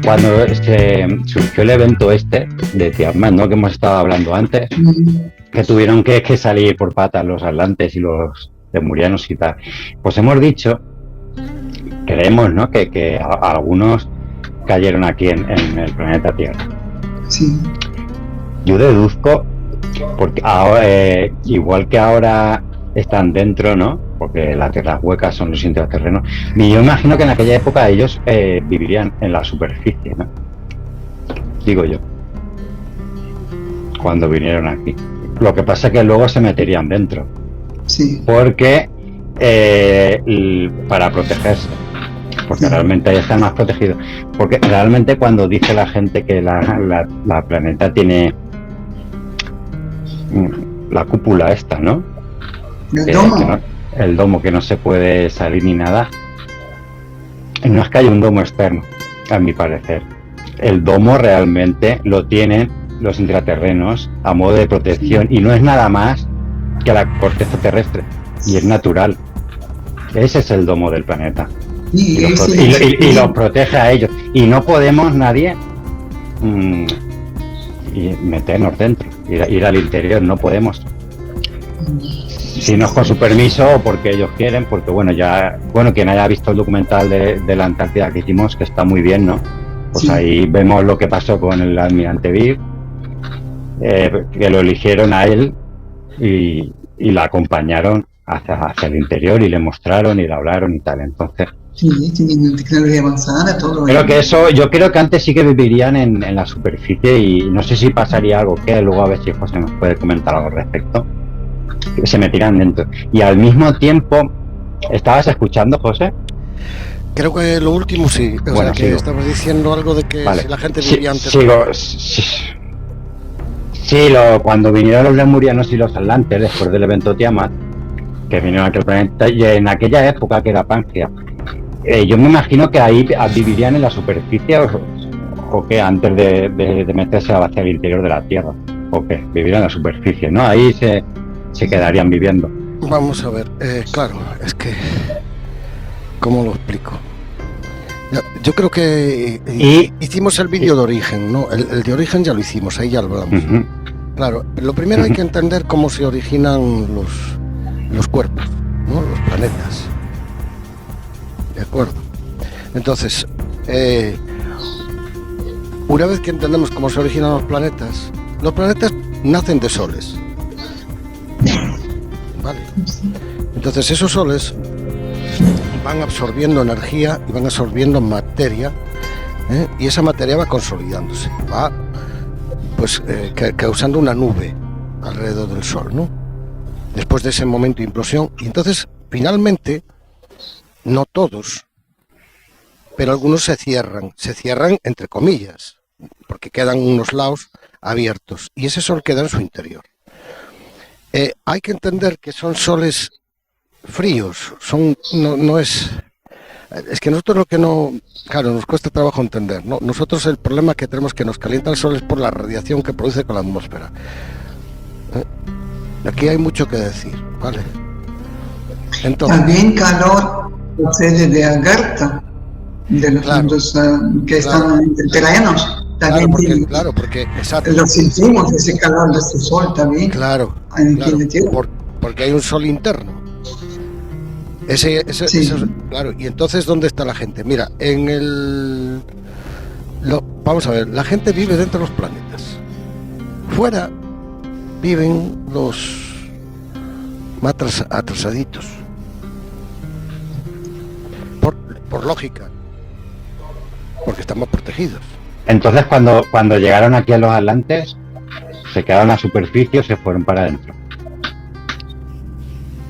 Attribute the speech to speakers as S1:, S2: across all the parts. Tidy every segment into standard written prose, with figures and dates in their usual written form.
S1: cuando se surgió el evento este de Tiamat, ¿no? Que hemos estado hablando antes, que tuvieron que salir por patas los atlantes y los lemurianos y tal. Pues hemos dicho, creemos, ¿no? Que algunos cayeron aquí en el planeta Tierra.
S2: Sí.
S1: Yo deduzco, porque ahora, igual que ahora están dentro, ¿no? Porque las tierras huecas son los intraterrenos. Y yo imagino que en aquella época ellos vivirían en la superficie, ¿no? Digo yo. Cuando vinieron aquí. Lo que pasa es que luego se meterían dentro.
S2: Sí.
S1: Porque para protegerse. Porque realmente ahí están más protegidos. Porque realmente cuando dice la gente que la planeta tiene la cúpula esta, ¿no?
S2: El domo.
S1: El domo que no se puede salir ni nada. No es que haya un domo externo, a mi parecer. El domo realmente lo tienen los intraterrenos a modo de protección y no es nada más que la corteza terrestre y es natural. Ese es el domo del planeta. Y los protege a ellos. Y no podemos nadie meternos dentro, ir al interior, no podemos. Si no es con su permiso o porque ellos quieren, porque quien haya visto el documental de la Antártida que hicimos, que está muy bien, ¿no? Pues sí. Ahí vemos lo que pasó con el almirante Beer, que lo eligieron a él y la acompañaron hacia el interior y le mostraron y le hablaron y tal. Entonces,
S2: sí, tienen tecnología avanzada, todo.
S1: Creo que eso, yo creo que antes sí que vivirían en la superficie y no sé si pasaría algo, que luego a ver si José nos puede comentar algo al respecto. Que se metirán dentro. Y al mismo tiempo, ¿estabas escuchando, José?
S3: Creo que lo último sí. O sea, que estabas diciendo algo de que si la gente vivía antes.
S1: Cuando vinieron los lemurianos y los atlantes después del evento Tiamat, que vinieron a aquel planeta, y en aquella época que era Pangea, yo me imagino que ahí vivirían en la superficie o que antes de meterse hacia el interior de la Tierra, o que vivirían en la superficie, ¿no? Ahí se quedarían viviendo.
S3: Vamos a ver, claro, es que ¿cómo lo explico? Yo creo que hicimos el vídeo de origen, ¿no? El de origen ya lo hicimos, ahí ya lo hablamos. Uh-huh. Claro, lo primero hay que entender cómo se originan los cuerpos, ¿no? Los planetas. ¿De acuerdo? Entonces, una vez que entendemos cómo se originan los planetas nacen de soles. ¿Vale? Entonces esos soles van absorbiendo energía y van absorbiendo materia, y esa materia va consolidándose, va causando una nube alrededor del sol, ¿no? Después de ese momento de implosión, y entonces finalmente no todos, pero algunos se cierran entre comillas, porque quedan unos lados abiertos y ese sol queda en su interior. Hay que entender que son soles fríos, no es que nosotros lo que no, claro, nos cuesta trabajo entender, ¿no? Nosotros el problema que tenemos que nos calienta el sol es por la radiación que produce con la atmósfera. Aquí hay mucho que decir, ¿vale? Entonces,
S2: también calor procede de Agartha, de los mundos que están entre terrenos.
S3: Claro, porque exacto.
S2: Lo sentimos, ese calor de ese sol también.
S3: Claro, porque hay un sol interno. Ese, claro, y entonces ¿dónde está la gente? Mira, vamos a ver, la gente vive dentro de los planetas. Fuera viven los más atrasaditos. Por lógica. Porque estamos protegidos.
S1: Entonces cuando llegaron aquí a los atlantes, se quedaron a la superficie o se fueron para adentro.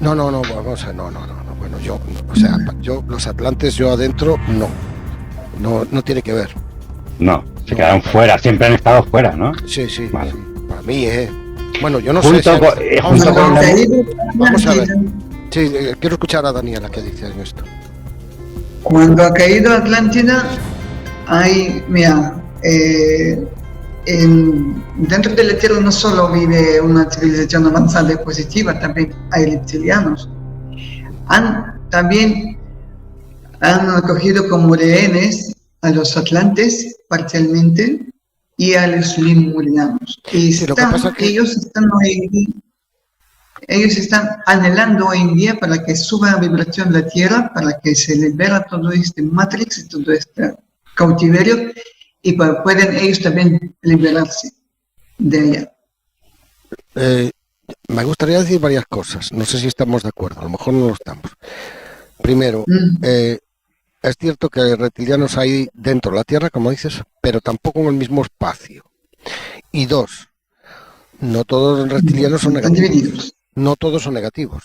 S3: No, vamos a no. Bueno, yo los atlantes, yo adentro, no tiene que ver.
S1: No, se quedaron fuera, siempre han estado fuera, ¿no?
S3: Sí, vale. Sí. Para mí, bueno, yo no
S1: junto
S3: sé.
S1: Vamos
S3: a ver. Sí, quiero escuchar a Daniela que dice en esto.
S2: Cuando ha caído Atlántida, hay, mira, dentro de la Tierra no solo vive una civilización avanzada y positiva, también hay reptilianos. También han acogido como rehenes a los atlantes parcialmente y a los lemurianos. Y
S3: Sí, lo que pasa que
S2: ellos están anhelando hoy en día para que suba la vibración de la Tierra, para que se libera todo este matrix y todo este cautiverio, y pueden ellos también liberarse de allá.
S3: Me gustaría decir varias cosas. No sé si estamos de acuerdo, a lo mejor no lo estamos. Primero, es cierto que reptilianos hay dentro de la Tierra, como dices, pero tampoco en el mismo espacio. Y dos, no todos los reptilianos son negativos. No todos son negativos.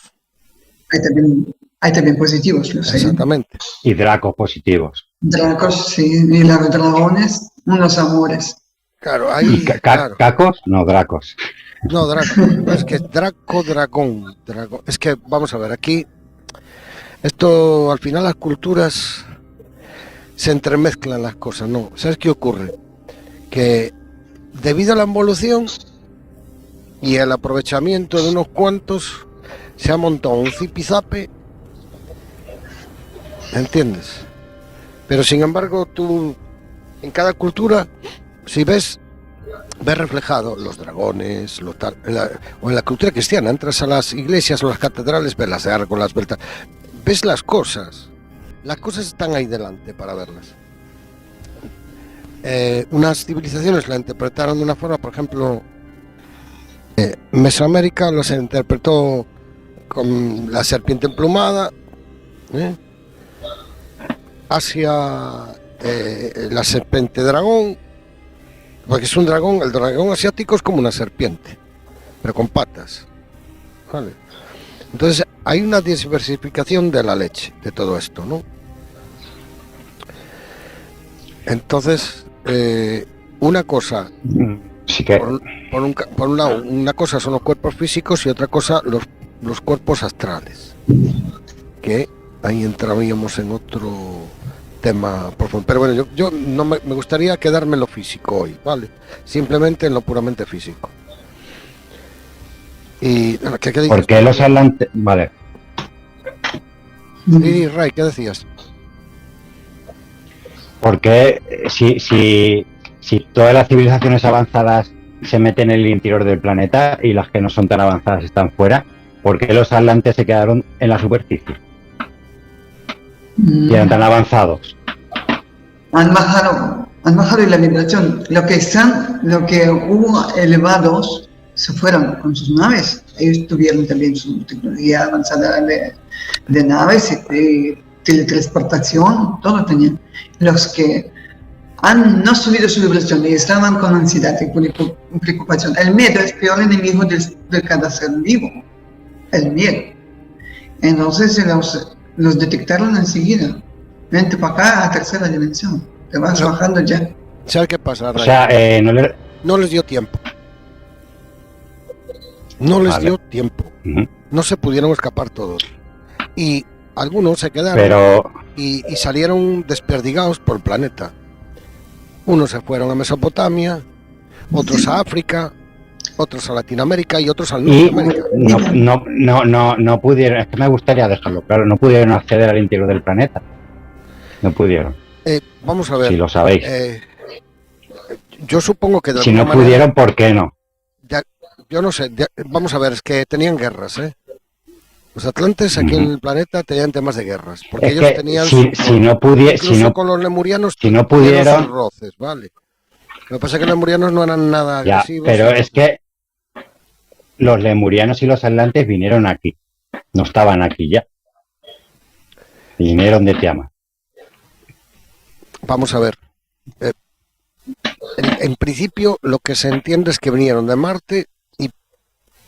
S2: Hay también positivos, lo sé.
S3: Exactamente.
S1: Y dracos positivos.
S2: Dracos, sí, y los dragones, unos amores.
S3: Claro, hay...
S1: ¿Y
S3: claro.
S1: cacos? No, dracos.
S3: No, Draco. Es que dragón. Es que, vamos a ver, aquí... Esto, al final, las culturas se entremezclan las cosas, ¿no? ¿Sabes qué ocurre? Que debido a la evolución y el aprovechamiento de unos cuantos, se ha montado un zipizape, ¿entiendes? Pero sin embargo, tú, en cada cultura, si ves reflejado los dragones, o en la cultura cristiana, entras a las iglesias o las catedrales, ves las gárgolas, ves las cosas están ahí delante para verlas. Unas civilizaciones la interpretaron de una forma, por ejemplo, Mesoamérica los interpretó con la serpiente emplumada, Asia la serpiente dragón, porque es un dragón, el dragón asiático es como una serpiente, pero con patas, ¿vale? Entonces hay una diversificación de la leche, de todo esto, ¿no? Entonces, una cosa,
S1: Sí que...
S3: por un lado, una cosa son los cuerpos físicos y otra cosa los cuerpos astrales, que ahí entraríamos en otro tema profundo. Pero bueno, yo no me gustaría quedarme en lo físico hoy, ¿vale? Simplemente en lo puramente físico. Y ¿qué dices?
S1: ¿Por qué los atlantes? Vale.
S3: Sí, Ray, ¿qué decías?
S1: Porque si todas las civilizaciones avanzadas se meten en el interior del planeta y las que no son tan avanzadas están fuera, ¿por qué los atlantes se quedaron en la superficie? Y eran tan avanzados.
S2: Han bajado en la vibración. Lo que hubo elevados se fueron con sus naves. Ellos tuvieron también su tecnología avanzada de naves y teletransportación, todo tenían. Los que han no subido su vibración y estaban con ansiedad y preocupación. El miedo es el peor enemigo de cada ser vivo. El miedo. Entonces los detectaron enseguida. Vente para acá a tercera dimensión. Te vas bajando ya.
S3: ¿Sabes qué pasa, Ray?
S1: O sea,
S3: no les dio tiempo. No les dio tiempo. No se pudieron escapar todos. Y algunos se quedaron y salieron desperdigados por el planeta. Unos se fueron a Mesopotamia, otros a África, otros a Latinoamérica y otros al Norteamérica.
S1: No pudieron, es que me gustaría dejarlo claro, no pudieron acceder al interior del planeta. No pudieron.
S3: Vamos a ver.
S1: Si lo sabéis.
S3: Yo supongo que de
S1: si no
S3: manera,
S1: pudieron, ¿por qué no?
S3: Yo no sé. Vamos a ver, es que tenían guerras, ¿eh? Los atlantes aquí en el planeta tenían temas de guerras, porque
S1: es
S3: ellos tenían con los lemurianos
S1: pudieron
S3: sus roces, ¿vale? Lo que pasa es que los lemurianos no eran nada agresivos.
S1: Pero es que los lemurianos y los atlantes vinieron aquí, no estaban aquí ya. Vinieron de Tiamat.
S3: Vamos a ver. En principio lo que se entiende es que vinieron de Marte y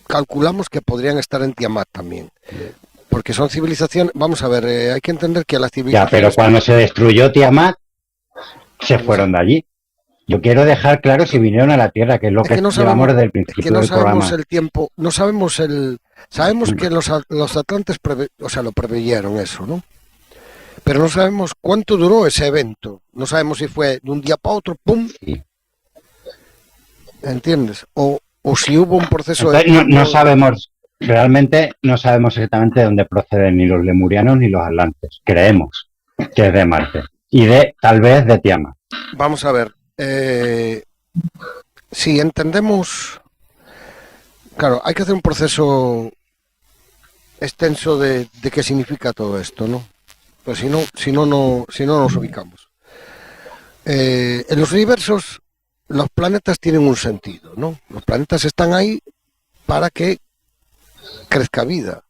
S3: calculamos que podrían estar en Tiamat también. Porque son civilizaciones... Vamos a ver, hay que entender que las civilizaciones...
S1: Ya, pero cuando se destruyó Tiamat, se fueron de allí. Yo quiero dejar claro si vinieron a la Tierra, que es lo que llevamos desde el principio del programa.
S3: No sabemos el tiempo, no sabemos el... Sabemos que los atlantes lo preveyeron eso, ¿no? Pero no sabemos cuánto duró ese evento. No sabemos si fue de un día para otro, ¡pum! Sí. ¿Entiendes? O si hubo un proceso de...
S1: No sabemos, realmente no sabemos exactamente de dónde proceden ni los lemurianos ni los atlantes. Creemos que es de Marte. y tal vez de Tiamat.
S3: Vamos a ver. Si entendemos, claro, hay que hacer un proceso extenso de qué significa todo esto, ¿no? Pues si no nos ubicamos. En los universos, los planetas tienen un sentido, ¿no? Los planetas están ahí para que crezca vida.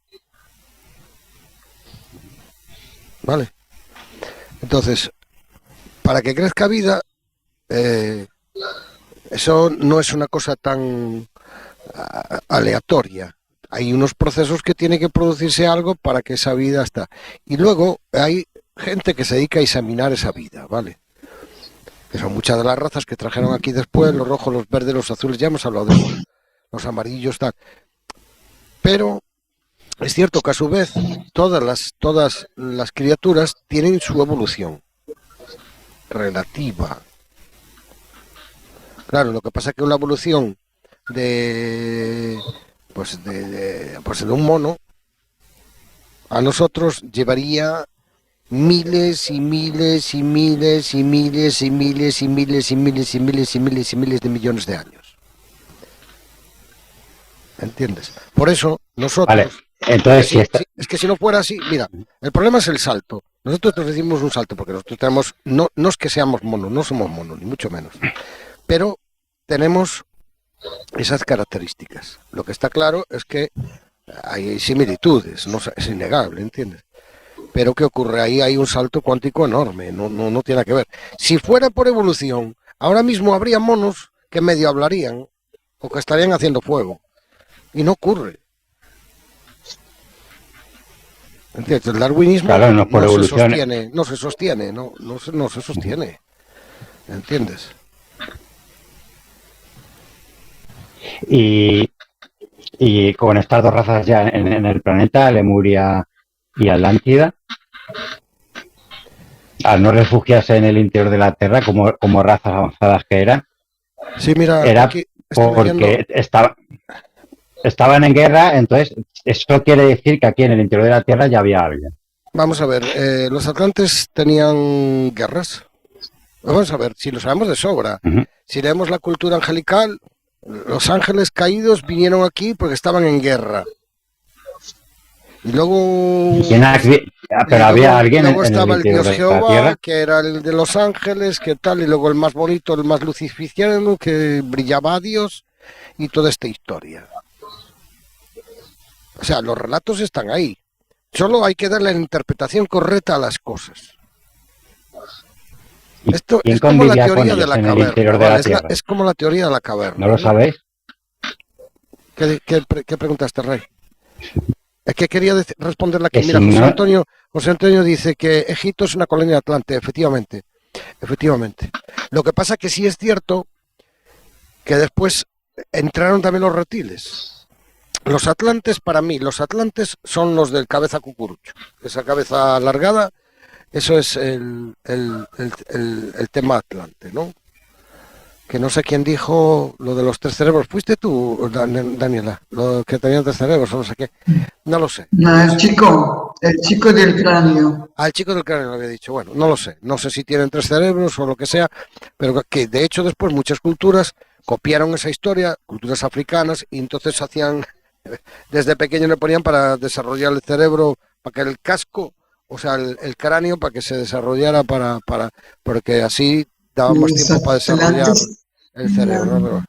S3: ¿Vale? Entonces, para que crezca vida, eso no es una cosa tan aleatoria. Hay unos procesos que tiene que producirse algo para que esa vida está. Y luego hay gente que se dedica a examinar esa vida, ¿vale? Que son muchas de las razas que trajeron aquí después, los rojos, los verdes, los azules, ya hemos hablado de eso, los amarillos, tal. Pero es cierto que a su vez todas las criaturas tienen su evolución relativa. Claro, lo que pasa es que una evolución de un mono a nosotros llevaría miles y miles y miles y miles y miles y miles y miles y miles y miles y miles de millones de años. ¿Entiendes? Por eso nosotros...
S1: Vale, entonces
S3: es que si no fuera así, mira, el problema es el salto. Nosotros decimos un salto porque nosotros tenemos, no es que seamos monos, no somos monos, ni mucho menos, pero tenemos esas características. Lo que está claro es que hay similitudes, no es innegable, ¿entiendes? Pero ¿qué ocurre? Ahí hay un salto cuántico enorme, no tiene nada que ver. Si fuera por evolución, ahora mismo habría monos que medio hablarían o que estarían haciendo fuego. Y no ocurre. ¿Entiendes? El darwinismo
S1: claro, no
S3: se sostiene. ¿Entiendes?
S1: Y con estas dos razas ya en el planeta, Lemuria y Atlántida, al no refugiarse en el interior de la Tierra como razas avanzadas que eran,
S3: sí, mira,
S1: era
S3: aquí
S1: porque estaban en guerra. Entonces eso quiere decir que aquí en el interior de la Tierra ya había alguien.
S3: Vamos a ver, los atlantes tenían guerras. Vamos a ver, si lo sabemos de sobra. Si leemos la cultura angelical, los ángeles caídos vinieron aquí porque estaban en guerra. Y luego...
S1: Pero había alguien
S3: luego
S1: en
S3: estaba
S1: el
S3: el dios
S1: interior de la
S3: Jehová,
S1: Tierra.
S3: que era el de los ángeles, que tal, y luego el más bonito, el más lucificiano, que brillaba a Dios, y toda esta historia. O sea, los relatos están ahí. Solo hay que darle la interpretación correcta a las cosas. Esto
S1: ¿Quién
S3: es como la
S1: convivía
S3: teoría
S1: con
S3: de
S1: ellos
S3: la
S1: en el
S3: caverna.
S1: interior de la Tierra?
S3: Es como la teoría de la caverna.
S1: ¿No lo sabéis?
S3: ¿Qué preguntaste, Rey? Es que quería responderle aquí. Mira,
S1: si
S3: José Antonio dice que Egipto es una colonia de Atlante, efectivamente. Lo que pasa es que sí es cierto que después entraron también los reptiles. Los atlantes, para mí, son los del cabeza cucurucho. Esa cabeza alargada, eso es el tema atlante, ¿no? Que no sé quién dijo lo de los tres cerebros. ¿Fuiste tú, Daniela? Lo que tenían tres cerebros o no sé qué. No lo sé.
S2: No, el chico del cráneo.
S3: El chico del cráneo lo había dicho. Bueno, no lo sé. No sé si tienen tres cerebros o lo que sea, pero que de hecho después muchas culturas copiaron esa historia, culturas africanas, y entonces hacían, desde pequeño le ponían para desarrollar el cerebro, para que el casco, o sea, el cráneo, para que se desarrollara porque así daba más tiempo para desarrollar el cerebro, ¿no?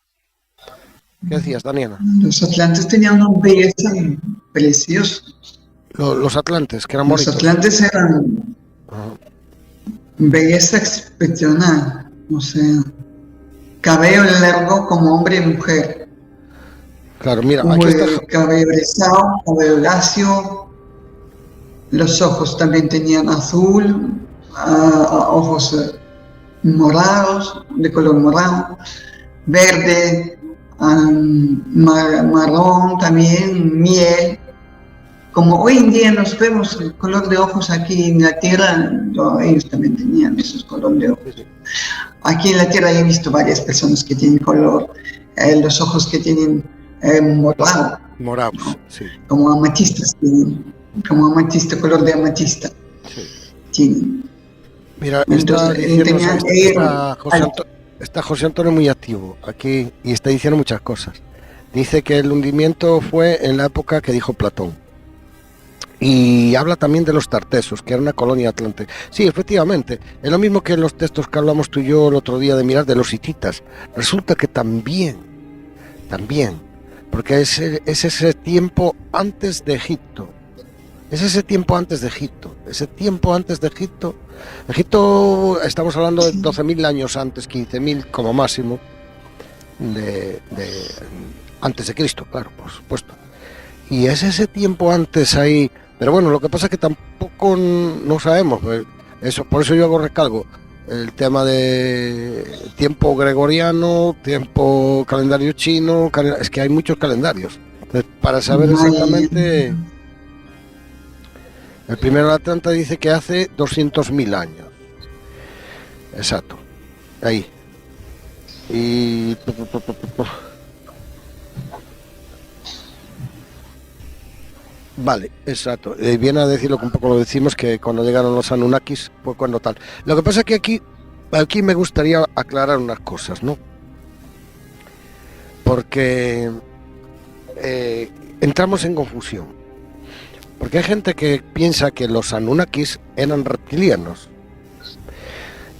S3: ¿Qué decías, Daniela?
S2: Los atlantes tenían una belleza preciosa.
S3: Los atlantes, que eran bonitos.
S2: Los atlantes eran belleza excepcional, o sea, cabello largo como hombre y mujer.
S3: Claro, mira, aquí está...
S2: Cabello rizado, cabello lacio, los ojos también tenían azul, ojos morados, de color morado, verde, marrón también, miel. Como hoy en día nos vemos el color de ojos aquí en la Tierra, ellos también tenían esos colores de ojos. Aquí en la Tierra he visto varias personas que tienen color, los ojos que tienen morado.
S3: Morados,
S2: ¿no?
S3: Sí.
S2: Como amatistas, como amatista, color de amatista.
S3: Sí.
S2: Tienen.
S3: Mira,
S2: Entonces,
S3: está José Antonio muy activo aquí y está diciendo muchas cosas. Dice que el hundimiento fue en la época que dijo Platón. Y habla también de los tartesos, que era una colonia atlántica. Sí, efectivamente, es lo mismo que en los textos que hablamos tú y yo el otro día de mirar de los hititas. Resulta que también, porque es ese tiempo antes de Egipto. Ese tiempo antes de Egipto, estamos hablando de 12.000 años antes, 15.000 como máximo, antes de Cristo, claro, por supuesto. Y es ese tiempo antes ahí, pero bueno, lo que pasa es que tampoco no sabemos, eso, por eso yo hago recalco, el tema de tiempo gregoriano, tiempo calendario chino, es que hay muchos calendarios. Entonces, para saber exactamente... El primero de Atlanta dice que hace 200.000 años. Exacto. Ahí. Y... Vale, exacto. Viene a decir lo que un poco lo decimos, que cuando llegaron los Anunnakis fue cuando tal. Lo que pasa es que aquí me gustaría aclarar unas cosas, ¿no? Porque entramos en confusión. Porque hay gente que piensa que los Anunnakis eran reptilianos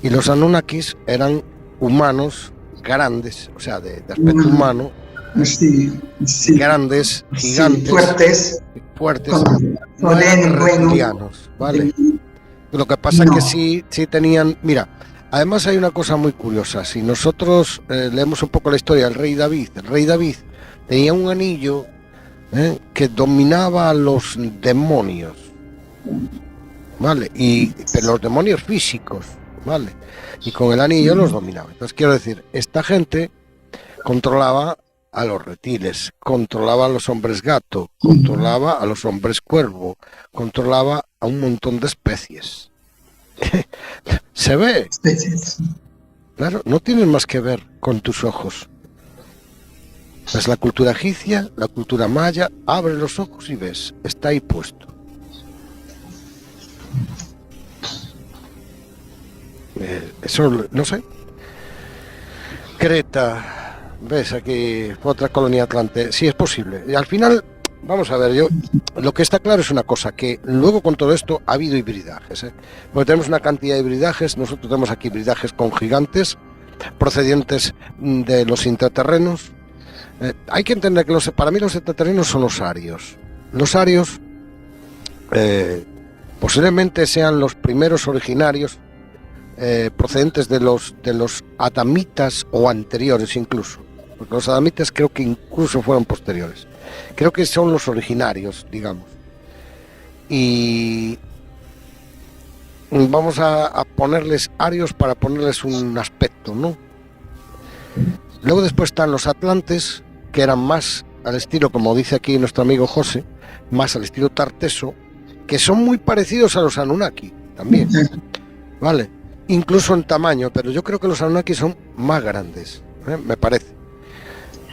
S3: y los Anunnakis eran humanos grandes, o sea, de aspecto humano,
S2: sí,
S3: grandes, gigantes, fuertes, no eran reptilianos, ¿vale? Lo que pasa es que sí tenían, mira, además hay una cosa muy curiosa, si nosotros leemos un poco la historia del rey David, tenía un anillo que dominaba a los demonios, ¿vale? Y los demonios físicos, ¿vale? Y con el anillo los dominaba. Entonces quiero decir, esta gente controlaba a los reptiles, controlaba a los hombres gato, controlaba a los hombres cuervo, controlaba a un montón de especies. Se ve. Claro, no tienes más que ver con tus ojos. Es la cultura egipcia, la cultura maya, abre los ojos y ves, está ahí puesto. Eso, no sé. Creta, ves aquí, otra colonia atlante, sí es posible. Y al final, vamos a ver, lo que está claro es una cosa, que luego con todo esto ha habido hibridajes, porque tenemos una cantidad de hibridajes, nosotros tenemos aquí hibridajes con gigantes, procedientes de los intraterrenos. Hay que entender que para mí los extraterrenos son los arios. Los arios posiblemente sean los primeros originarios procedentes de los adamitas o anteriores incluso. Porque los adamitas creo que incluso fueron posteriores. Creo que son los originarios, digamos. Y vamos a ponerles arios para ponerles un aspecto, ¿no? Luego después están los atlantes, que eran más al estilo, como dice aquí nuestro amigo José, más al estilo tarteso, que son muy parecidos a los Anunnaki también, ¿vale? Incluso en tamaño, pero yo creo que los Anunnaki son más grandes, me parece.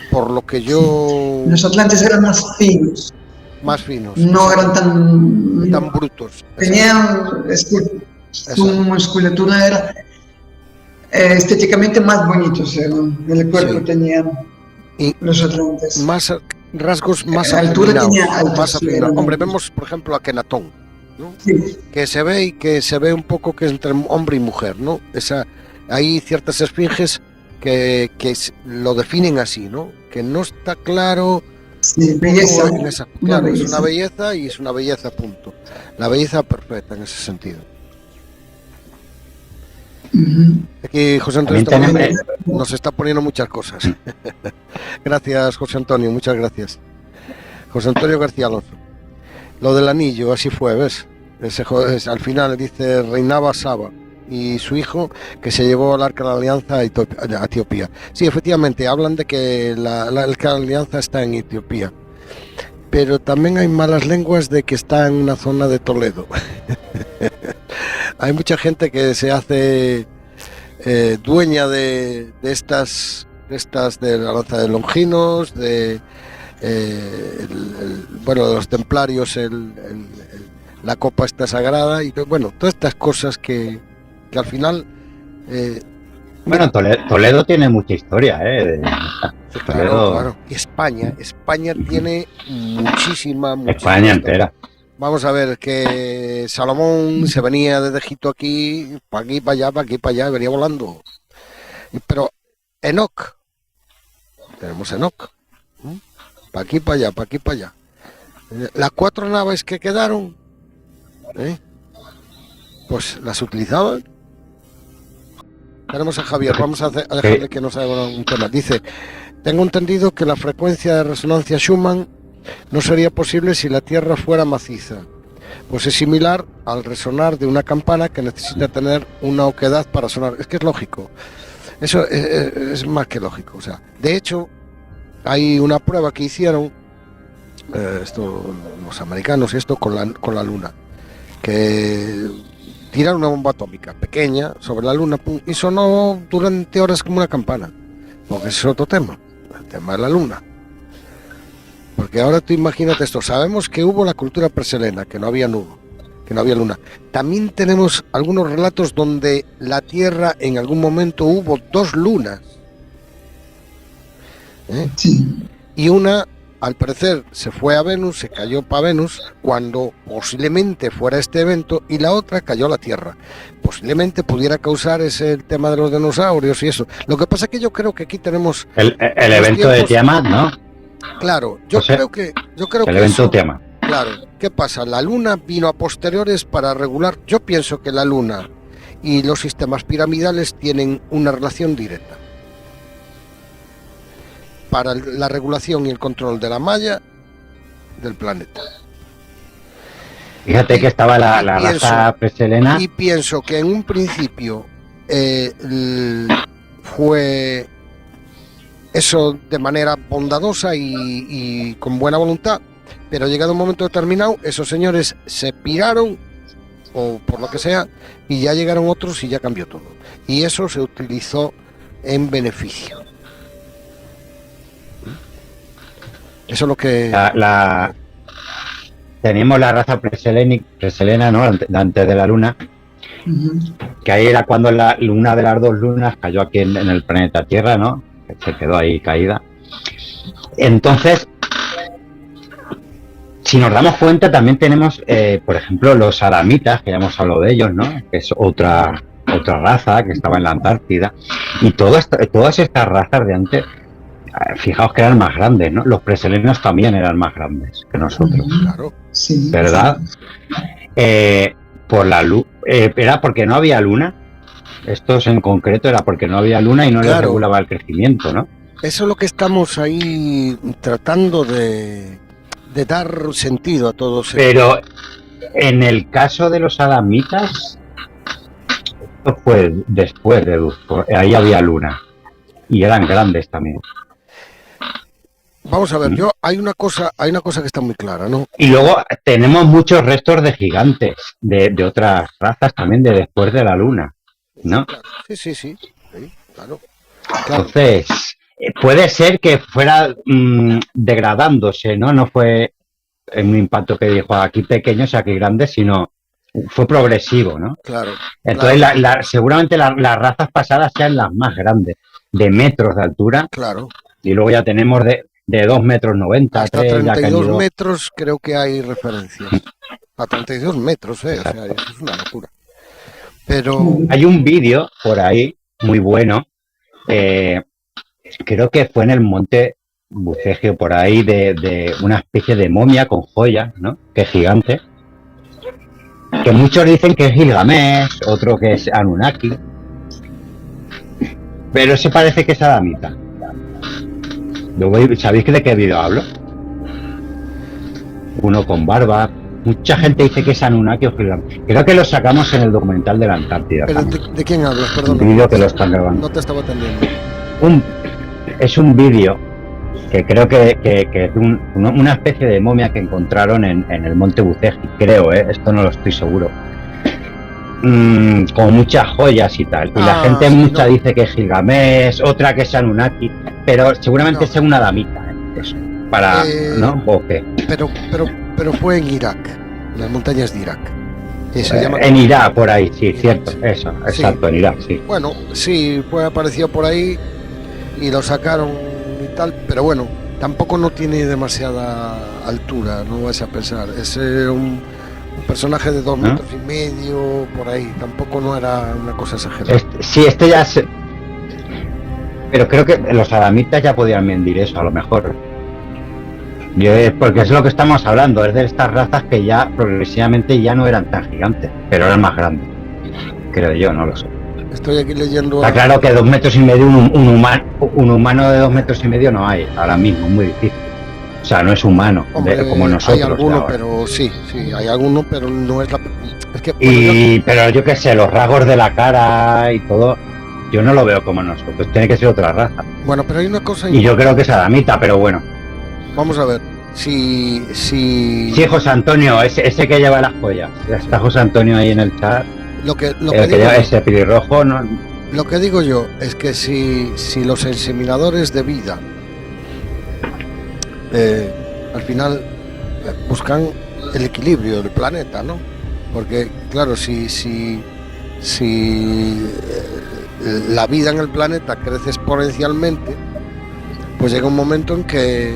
S3: Por lo que yo...
S2: Los atlantes eran más finos.
S3: Más finos.
S2: No eran
S3: tan brutos.
S2: Tenían... Su musculatura era... estéticamente más bonitos eran. El cuerpo tenían los atlantes.
S3: Más rasgos más
S2: afinados.
S3: Hombre, vemos por ejemplo a Kenatón, ¿no? Sí. Que se ve un poco que es entre hombre y mujer, ¿no? Hay ciertas esfinges que lo definen así, ¿no? Que no está claro.
S2: Sí, belleza.
S3: Claro, es una belleza y es una belleza, punto. La belleza perfecta en ese sentido. Aquí José Antonio nos está poniendo muchas cosas. Gracias, José Antonio, muchas gracias. José Antonio García Alonso. Lo del anillo, así fue, ¿ves? Al final dice, reinaba Saba y su hijo que se llevó al Arca de la Alianza a Etiopía. Sí, efectivamente, hablan de que el Arca de la Alianza está en Etiopía. Pero también hay malas lenguas de que está en una zona de Toledo. Hay mucha gente que se hace dueña de estas de la lanza de Longinos, de los templarios, la copa está sagrada y bueno, todas estas cosas que que al final...
S1: Bueno, Toledo tiene mucha historia, ¿eh?
S3: Claro, claro. Y España tiene muchísima
S1: España entera.
S3: Vamos a ver, que Salomón se venía desde Egipto aquí, para aquí, para allá, para aquí, para allá, venía volando. Pero Enoc, tenemos Enoc, para aquí, para allá, para aquí, para allá. Las 4 naves que quedaron, pues las utilizaban. Tenemos a Javier, vamos a dejarle que nos haga un tema. Dice, tengo entendido que la frecuencia de resonancia Schumann no sería posible si la Tierra fuera maciza, pues es similar al resonar de una campana que necesita tener una oquedad para sonar. Es que es lógico, eso es más que lógico. O sea, de hecho, hay una prueba que hicieron los americanos, con la Luna, que tiraron una bomba atómica pequeña sobre la Luna y sonó durante horas como una campana, porque ese es otro tema, el tema de la Luna. Porque ahora tú imagínate esto, sabemos que hubo la cultura preselena, que no había luna. También tenemos algunos relatos donde la Tierra en algún momento hubo 2 lunas.
S2: Sí.
S3: Y una, al parecer, se fue a Venus, se cayó para Venus, cuando posiblemente fuera este evento, y la otra cayó a la Tierra. Posiblemente pudiera causar el tema de los dinosaurios y eso. Lo que pasa es que yo creo que aquí tenemos...
S1: El evento de Tiamat, ¿no?
S3: Claro, yo creo que
S1: el evento de Tiamat.
S3: Claro, ¿qué pasa? La Luna vino a posteriores para regular. Yo pienso que la Luna y los sistemas piramidales tienen una relación directa para la regulación y el control de la malla del planeta.
S1: Fíjate que estaba la raza preselena.
S3: Y pienso que en un principio fue eso de manera bondadosa y con buena voluntad, pero llegado un momento determinado, esos señores se piraron, o por lo que sea, y ya llegaron otros y ya cambió todo. Y eso se utilizó en beneficio. Eso es lo que...
S1: Teníamos la raza preselena, ¿no? Antes de la Luna, que ahí era cuando una de las 2 lunas cayó aquí en el planeta Tierra, ¿no? Se quedó ahí caída. Entonces, si nos damos cuenta, también tenemos, por ejemplo, los adamitas, que ya hemos hablado de ellos, ¿no? Que es otra raza que estaba en la Antártida. Y todas estas razas de antes, fijaos que eran más grandes, ¿no? Los preselenos también eran más grandes que nosotros.
S3: Claro.
S2: Sí.
S1: ¿Verdad? Por la luz. ¿Era porque no había luna? Estos en concreto era porque no había luna y no les regulaba el crecimiento, ¿no?
S3: Eso es lo que estamos ahí tratando de dar sentido a todos.
S1: Pero en el caso de los adamitas, esto fue después de luz. Ahí había luna. Y eran grandes también.
S3: Vamos a ver, hay una cosa que está muy clara, ¿no?
S1: Y luego tenemos muchos restos de gigantes, de otras razas también de después de la luna, ¿no?
S3: Sí, claro.
S1: Entonces, puede ser que fuera degradándose, ¿no? No fue un impacto que dijo aquí pequeños, aquí grandes, sino fue progresivo, ¿no?
S3: Claro.
S1: Entonces, seguramente las razas pasadas sean las más grandes, de metros de altura.
S3: Claro.
S1: Y luego ya tenemos de 2,90 metros,
S3: hasta 32 metros creo que hay referencias. A 32 metros, o sea, eso es una locura. Pero
S1: hay un vídeo por ahí muy bueno, creo que fue en el monte Bucegio, por ahí, de una especie de momia con joyas, ¿no? Que es gigante. Que muchos dicen que es Gilgamesh, otro que es Anunnaki. Pero ese parece que es adamita. ¿Sabéis de qué vídeo hablo? Uno con barba. Mucha gente dice que es Anunnaki o Gilgamesh. Creo que lo sacamos en el documental de la Antártida.
S3: ¿Pero de quién hablas? Perdón.
S1: Un vídeo que lo están grabando.
S3: No te estaba atendiendo.
S1: Es un vídeo que creo que es una especie de momia que encontraron en el monte Bucegi, creo, esto no lo estoy seguro. Con muchas joyas y tal. Y la gente dice que es Gilgamesh, otra que es Anunnaki, pero seguramente es una damita. Eso, para, ¿no? ¿O qué?
S3: Pero fue en Irak, en las montañas de Irak. Se llama...
S1: En Irak, por ahí, sí, cierto, eso, exacto, en Irak, sí.
S3: Bueno, sí, pues apareció por ahí y lo sacaron y tal, pero bueno, tampoco no tiene demasiada altura, no vais a pensar. Es un personaje de 2 metros y medio, por ahí, tampoco no era una cosa exagerada.
S1: Sí, ya se... Pero creo que los adamitas ya podían medir eso, a lo mejor. Porque es lo que estamos hablando, es de estas razas que ya progresivamente ya no eran tan gigantes, pero eran más grandes. Creo yo, no lo sé.
S3: Estoy aquí leyendo...
S1: Está claro que 2 metros y medio, un humano de 2 metros y medio no hay, ahora mismo, muy difícil. O sea, no es humano,
S3: Hombre,
S1: como nosotros.
S3: Hay alguno, pero sí, hay alguno, pero no es la... Es que,
S1: pero yo qué sé, los rasgos de la cara y todo, yo no lo veo como nosotros, tiene que ser otra raza.
S3: Bueno, pero hay una cosa...
S1: Y yo creo que es adamita, pero bueno.
S3: Vamos a ver, si...
S1: Sí, José Antonio, ese que lleva las joyas. Está José Antonio ahí en el chat.
S3: Lo que
S1: lleva ese pelirrojo, no...
S3: Lo que digo yo es que si los inseminadores de vida al final buscan el equilibrio del planeta, ¿no? Porque claro, si la vida en el planeta crece exponencialmente, pues llega un momento en que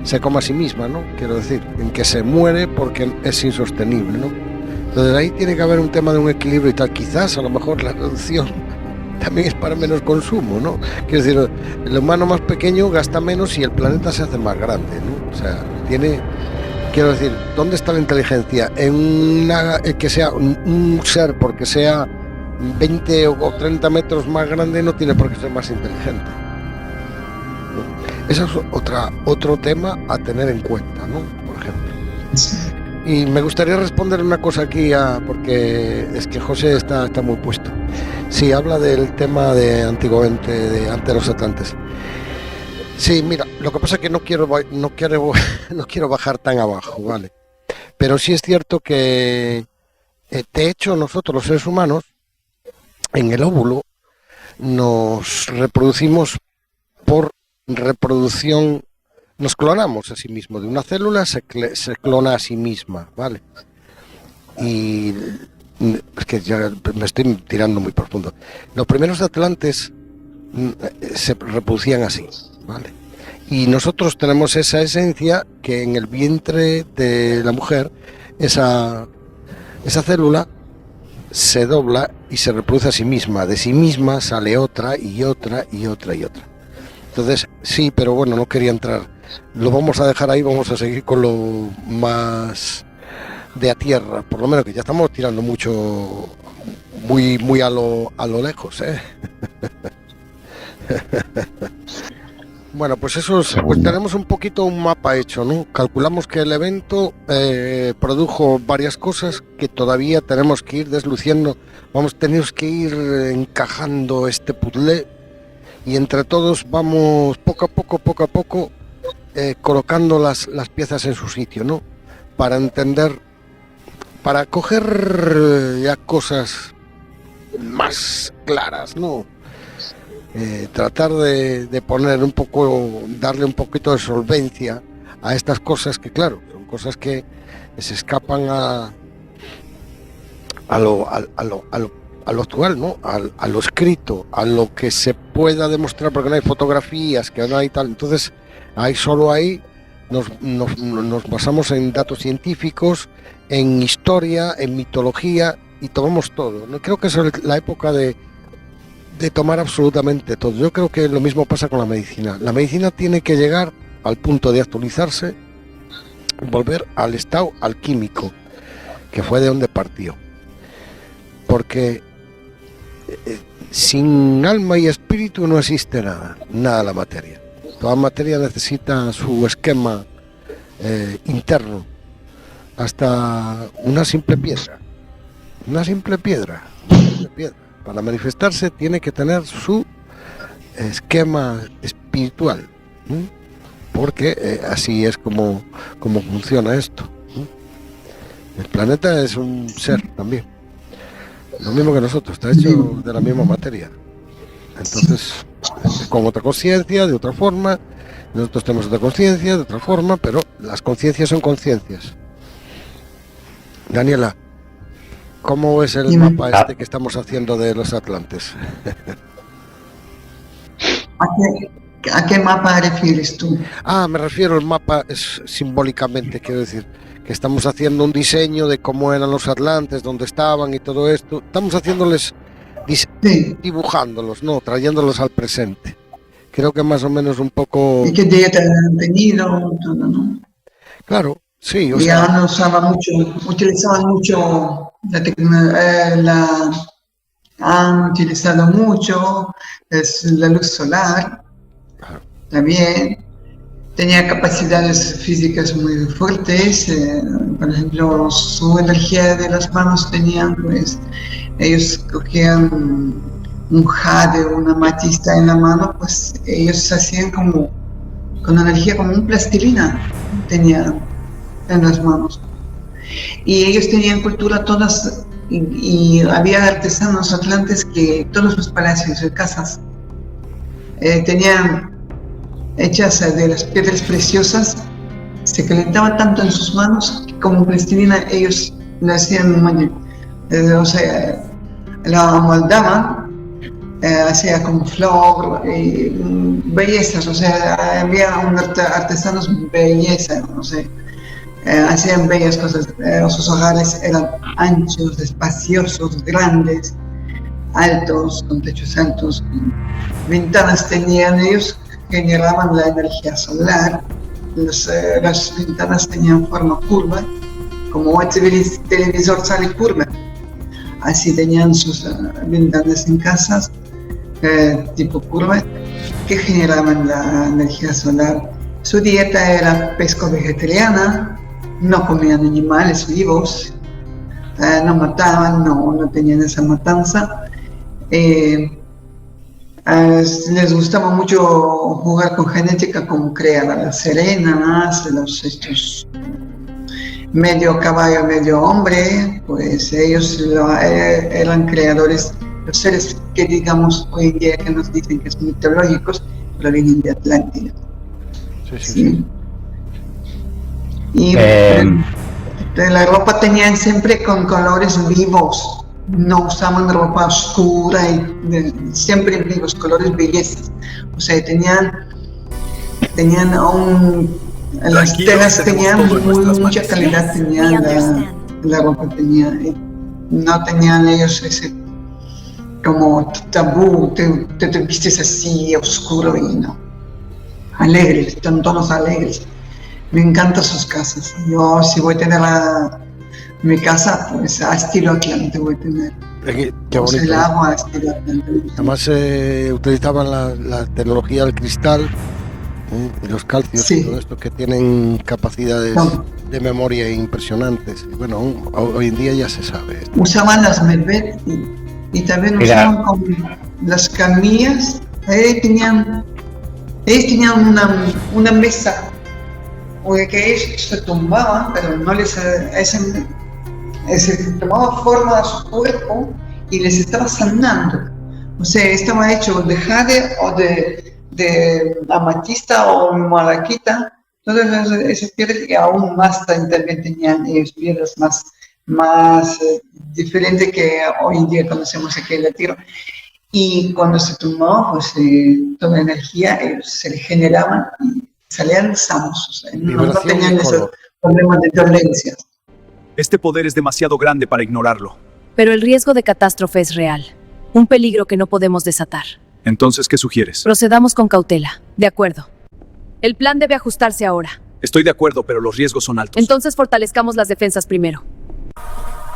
S3: se come a sí misma, ¿no? Quiero decir, en que se muere porque es insostenible, ¿no? Entonces ahí tiene que haber un tema de un equilibrio y tal. Quizás a lo mejor la reducción también es para menos consumo, ¿no? Quiero decir, el humano más pequeño gasta menos y el planeta se hace más grande, ¿no? O sea, quiero decir, ¿dónde está la inteligencia? En que sea un ser porque sea 20 o 30 metros más grande no tiene por qué ser más inteligente. Eso es otro tema a tener en cuenta, ¿no? Por ejemplo. Y me gustaría responder una cosa aquí, porque es que José está muy puesto. Sí, habla del tema de antiguamente, de ante los atlantes. Sí, mira, lo que pasa es que no quiero bajar tan abajo, ¿vale? Pero sí es cierto que, de hecho, nosotros los seres humanos, en el óvulo, nos reproducimos por reproducción, nos clonamos a sí mismo. De una célula se clona a sí misma, ¿vale? Y es que ya me estoy tirando muy profundo. Los primeros atlantes se reproducían así, ¿vale? Y nosotros tenemos esa esencia que en el vientre de la mujer, esa célula se dobla y se reproduce a sí misma. De sí misma sale otra y otra y otra y otra. Entonces, sí, pero bueno, no quería entrar. Lo vamos a dejar ahí, vamos a seguir con lo más de a tierra, por lo menos, que ya estamos tirando mucho, muy a lo lejos, ¿eh? Bueno, pues pues tenemos un poquito un mapa hecho, ¿no? Calculamos que el evento produjo varias cosas que todavía tenemos que ir desluciendo. Tenemos que ir encajando este puzzle y entre todos vamos poco a poco colocando las piezas en su sitio, ¿no? Para entender, para coger ya cosas más claras, ¿no? Tratar de poner un poco, darle un poquito de solvencia a estas cosas que, claro, son cosas que se escapan a lo actual, ¿no? A lo escrito, a lo que se pueda demostrar, porque no hay fotografías, que no hay tal. Entonces, solo ahí nos basamos en datos científicos, en historia, en mitología, y tomamos todo. No creo que es la época de tomar absolutamente todo. Yo creo que lo mismo pasa con la medicina. La medicina tiene que llegar al punto de actualizarse, volver al estado alquímico, que fue de donde partió. Porque sin alma y espíritu no existe nada la materia. Toda materia necesita su esquema interno, hasta una simple piedra. Para manifestarse tiene que tener su esquema espiritual, ¿no? Porque así es como funciona esto, ¿no? El planeta es un ser también, lo mismo que nosotros, está hecho de la misma materia. Entonces, con otra conciencia, de otra forma, nosotros tenemos otra conciencia, de otra forma, pero las conciencias son conciencias. Daniela. ¿Cómo es el mapa este que estamos haciendo de los Atlantes?
S2: ¿A qué mapa refieres tú?
S3: Me refiero al mapa simbólicamente, quiero decir, que estamos haciendo un diseño de cómo eran los Atlantes, dónde estaban y todo esto. Estamos haciéndoles, dibujándolos, ¿no? Trayéndolos al presente. Creo que más o menos un poco...
S2: ¿Y qué dieta han tenido? Todo, ¿no?
S3: Claro, sí.
S2: Ya no utilizaban mucho la tecnología, han utilizado mucho la luz solar, también. Tenía capacidades físicas muy fuertes, por ejemplo, su energía de las manos tenían, pues, ellos cogían un jade o una amatista en la mano, pues ellos hacían como, con energía como un plastilina, tenían en las manos. Y ellos tenían cultura todas, y había artesanos atlantes que todos los palacios y casas tenían hechas de las piedras preciosas, se calentaban tanto en sus manos que como plastilina ellos lo hacían, o sea, la moldaban, hacía como flor, bellezas, o sea, había artesanos belleza, no sé, hacían bellas cosas, sus hogares eran anchos, espaciosos, grandes, altos, con techos altos, ventanas tenían ellos, generaban la energía solar, las ventanas tenían forma curva, como un televisor sale curva, así tenían sus ventanas en casas, tipo curva, que generaban la energía solar. Su dieta era pesca vegetariana, no comían animales vivos, no mataban, no tenían esa matanza. Les gustaba mucho jugar con genética, como crear a las serenas, estos medio caballo, medio hombre, pues ellos eran creadores, los seres que digamos hoy en día que nos dicen que son mitológicos, provienen de Atlántida. Sí. Y la ropa tenían siempre con colores vivos. No usaban ropa oscura y siempre vivos, colores bellezas. O sea, tenían las telas tenían mucha calidad, tenían la ropa no tenían ellos ese como tabú, te vistes así oscuro y no. Alegres, son tonos alegres. Me encantan sus casas. Yo si voy a tener mi casa, pues a estilo Atlante voy a tener.
S3: Qué bonito.
S2: El agua a estilo Atlante.
S3: Además utilizaban la tecnología del cristal y los calcios, y todo esto, que tienen capacidades de memoria impresionantes. Y bueno, hoy en día ya se sabe.
S2: Usaban las Melvet y también usaban como las camillas. Ellos tenían una mesa que ellos se tumbaban, pero no les se tomaba forma de su cuerpo y les estaba sanando. O sea, estaba hecho de jade o de amatista o malaquita, todas esas piedras, y aún más también tenían ellos piedras más diferentes que hoy en día conocemos aquí en la Tierra. Y cuando se tomaba, pues toda la energía se le generaban y salían sanos, o sea, no tenían esos problemas de dolencias.
S4: Este poder es demasiado grande para ignorarlo.
S5: Pero el riesgo de catástrofe es real. Un peligro que no podemos desatar.
S4: Entonces, ¿qué sugieres?
S5: Procedamos con cautela. De acuerdo. El plan debe ajustarse ahora.
S4: Estoy de acuerdo, pero los riesgos son altos.
S5: Entonces fortalezcamos las defensas primero.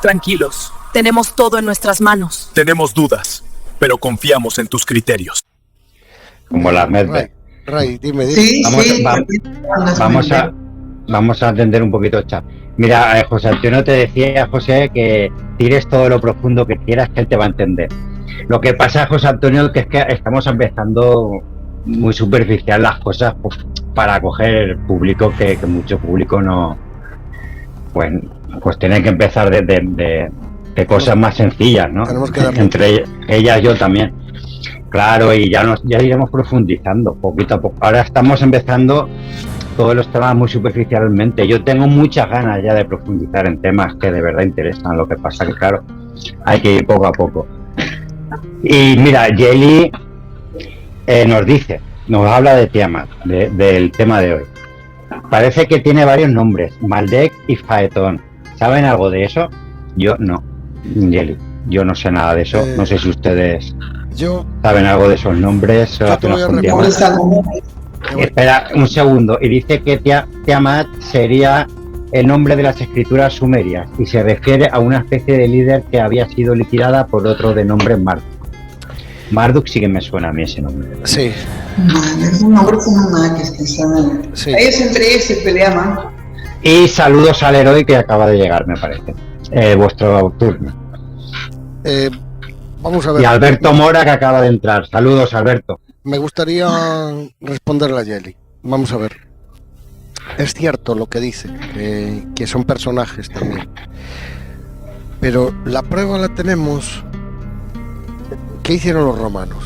S6: Tranquilos. Tenemos todo en nuestras manos.
S4: Tenemos dudas, pero confiamos en tus criterios.
S1: Como las Medved.
S3: Ray, dime.
S2: Sí,
S1: vamos a atender un poquito el chat. Mira, José Antonio te decía, José, que tires todo lo profundo que quieras, que él te va a entender. Lo que pasa, José Antonio, que es que estamos empezando muy superficial las cosas, pues, para coger público, que mucho público no... Pues tiene que empezar de cosas más sencillas, ¿no? Entre ellas yo también. Claro, y ya iremos profundizando poquito a poco. Ahora estamos empezando todos los temas muy superficialmente. Yo tengo muchas ganas ya de profundizar en temas que de verdad interesan. Lo que pasa que, claro, hay que ir poco a poco. Y mira, Jelly nos habla de Tiamat, del tema de hoy. Parece que tiene varios nombres, Maldek y Faetón. ¿Saben algo de eso? Yo no, Jelly. Yo no sé nada de eso. No sé si ustedes saben algo de esos nombres. Espera un segundo. Y dice que Tiamat sería el nombre de las escrituras sumerias y se refiere a una especie de líder que había sido liquidada por otro de nombre Marduk. Marduk sí que me suena a mí ese nombre.
S3: Sí.
S2: Es un nombre como nada que saben. Sí. Ellos entre ellos se peleaban.
S1: Y saludos al héroe que acaba de llegar, me parece. Vuestro turno.
S3: Vamos a ver.
S1: Y Alberto Mora, que acaba de entrar. Saludos, Alberto.
S3: Me gustaría responderle a Jelly. Vamos a ver. Es cierto lo que dice, que son personajes también. Pero la prueba la tenemos. ¿Qué hicieron los romanos?